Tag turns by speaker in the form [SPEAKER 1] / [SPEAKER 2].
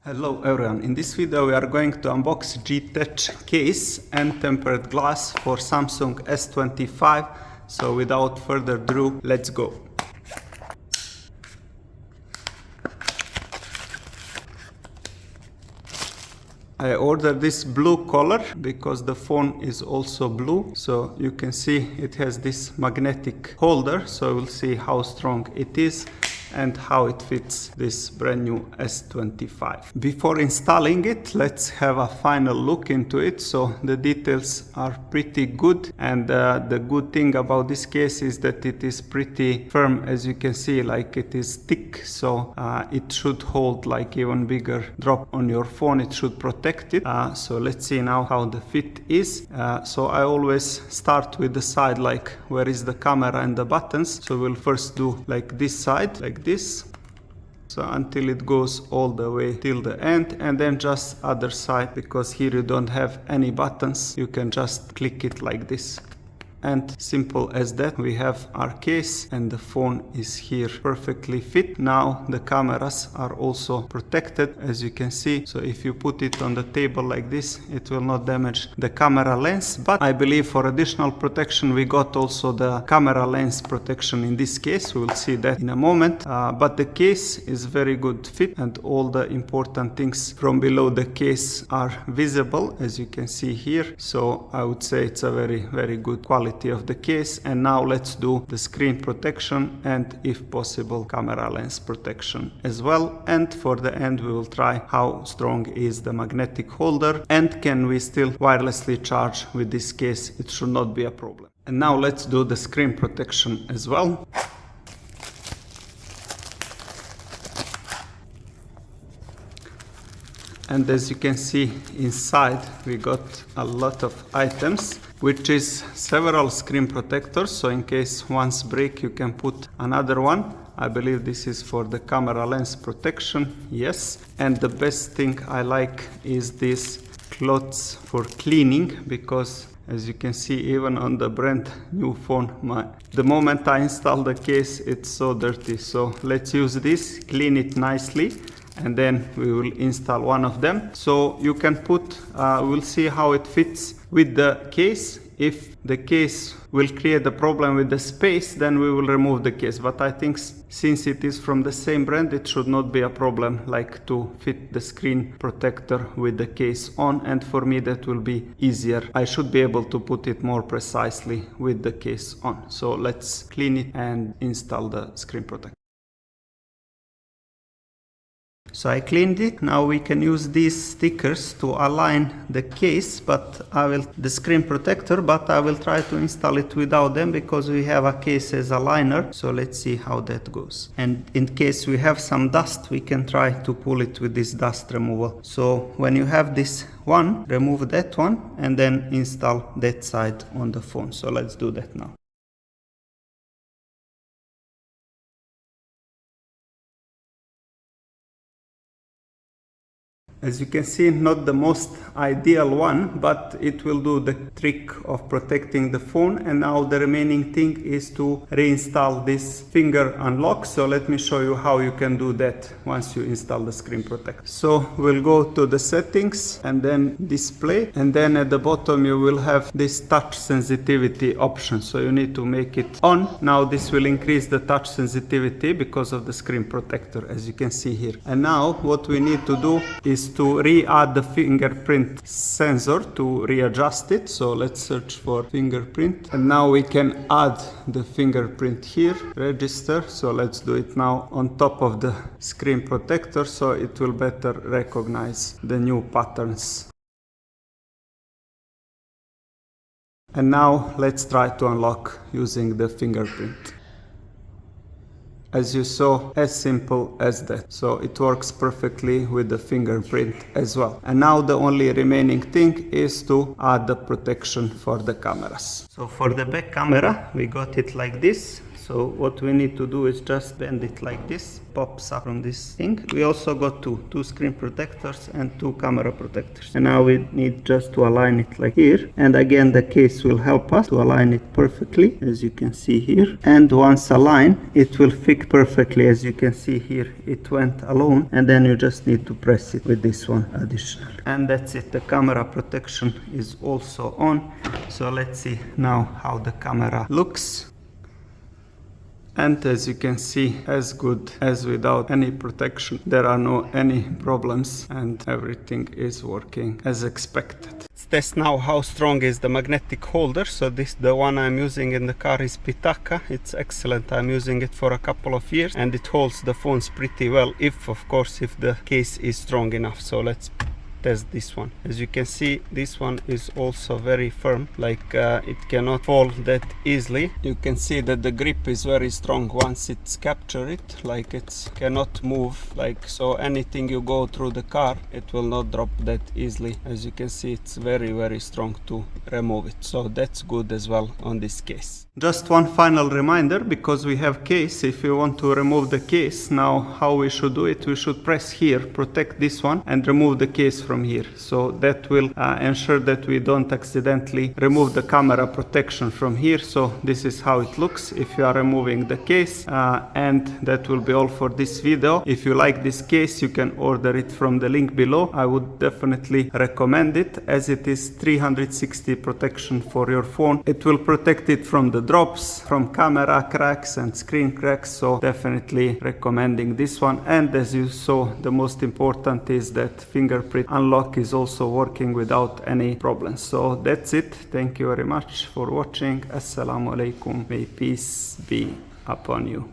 [SPEAKER 1] Hello everyone, in this video we are going to unbox JETech case and tempered glass for Samsung S25. So without further ado, let's go. I ordered this blue color because the phone is also blue, so you can see it has this magnetic holder, so we'll see how strong it is and how it fits this brand new S25. Before installing it, let's have a final look into it. So the details are pretty good, and the good thing about this case is that it is pretty firm. As you can see, like it is thick, so it should hold like even bigger drop on your phone. It should protect it. So let's see now how the fit is. So I always start with the side, like where is the camera and the buttons. So we'll first do like this side, like this, so until it goes all the way till the end, and then just other side, because here you don't have any buttons, you can just click it like this. And simple as that, we have our case and the phone is here perfectly fit. Now the cameras are also protected, as you can see. So if you put it on the table like this, it will not damage the camera lens. But I believe for additional protection, we got also the camera lens protection in this case. We will see that in a moment. But the case is very good fit, and all the important things from below the case are visible, as you can see here. So I would say it's a very good quality of the case. And now let's do the screen protection and, if possible, camera lens protection as well. And for the end, we will try how strong is the magnetic holder and can we still wirelessly charge with this case. It should not be a problem. And now let's do the screen protection as well. And as you can see inside, we got a lot of items, which is several screen protectors. So in case one's break, you can put another one. I believe this is for the camera lens protection. Yes. And the best thing I like is these cloths for cleaning, because as you can see, even on the brand new phone, the moment I install the case, it's so dirty. So let's use this, clean it nicely, and then we will install one of them. So you can put, we'll see how it fits with the case. If the case will create a problem with the space, then we will remove the case. But I think since it is from the same brand, it should not be a problem, like to fit the screen protector with the case on. And for me, that will be easier. I should be able to put it more precisely with the case on. So let's clean it and install the screen protector. So I cleaned it. Now we can use these stickers to align the case, the screen protector, but I will try to install it without them because we have a case as a liner. So let's see how that goes. And in case we have some dust, we can try to pull it with this dust removal. So when you have this one, remove that one and then install that side on the phone. So let's do that now. As you can see, not the most ideal one, but it will do the trick of protecting the phone. And now the remaining thing is to reinstall this finger unlock. So let me show you how you can do that once you install the screen protector. So we'll go to the settings and then display. And then at the bottom, you will have this touch sensitivity option. So you need to make it on. Now this will increase the touch sensitivity because of the screen protector, as you can see here. And now what we need to do is to re-add the fingerprint sensor to readjust it. So let's search for fingerprint, and now we can add the fingerprint here, register. So let's do it now on top of the screen protector, so it will better recognize the new patterns. And now let's try to unlock using the fingerprint. As you saw, as simple as that. So it works perfectly with the fingerprint as well. And now the only remaining thing is to add the protection for the cameras. So for the back camera, we got it like this. So what we need to do is just bend it like this, pops up from this thing. We also got two screen protectors and 2 camera protectors. And now we need just to align it like here. And again, the case will help us to align it perfectly, as you can see here. And once aligned, it will fit perfectly, as you can see here. It went alone, and then you just need to press it with this one additional. And that's it. The camera protection is also on. So let's see now how the camera looks. And as you can see, as good as without any protection. There are no any problems and everything is working as expected. Let's test now how strong is the magnetic holder. So the one I'm using in the car is Pitaka. It's excellent. I'm using it for a couple of years and it holds the phones pretty well, if of course if the case is strong enough. So let's test this one. As you can see, this one is also very firm, like it cannot fall that easily. You can see that the grip is very strong once it's captured it, like it cannot move, like so anything you go through the car, it will not drop that easily. As you can see, it's very, very strong to remove it, so that's good as well on this case. Just one final reminder, because we have case, if you want to remove the case, now how we should do it, we should press here, protect this one and remove the case from here. So that will ensure that we don't accidentally remove the camera protection from here. So this is how it looks if you are removing the case, and that will be all for this video. If you like this case, you can order it from the link below. I would definitely recommend it, as it is 360 protection for your phone. It will protect it from the drops, from camera cracks and screen cracks, so definitely recommending this one. And as you saw, the most important is that fingerprint unlock is also working without any problems. So that's it. Thank you very much for watching. Assalamu alaikum. May peace be upon you.